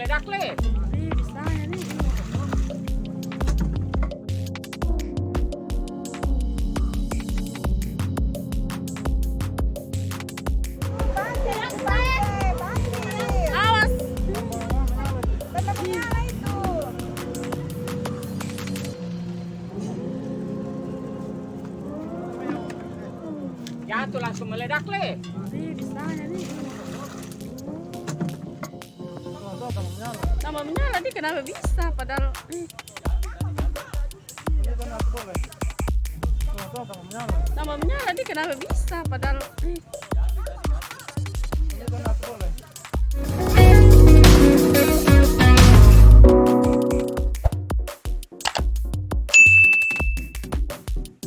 meledak le. Bisa ya nih. Awas. Jatuh langsung meledak le. Bisa ya nih. Tambah menyala nih, kenapa bisa padahal tambah menyala nih, kenapa bisa padahal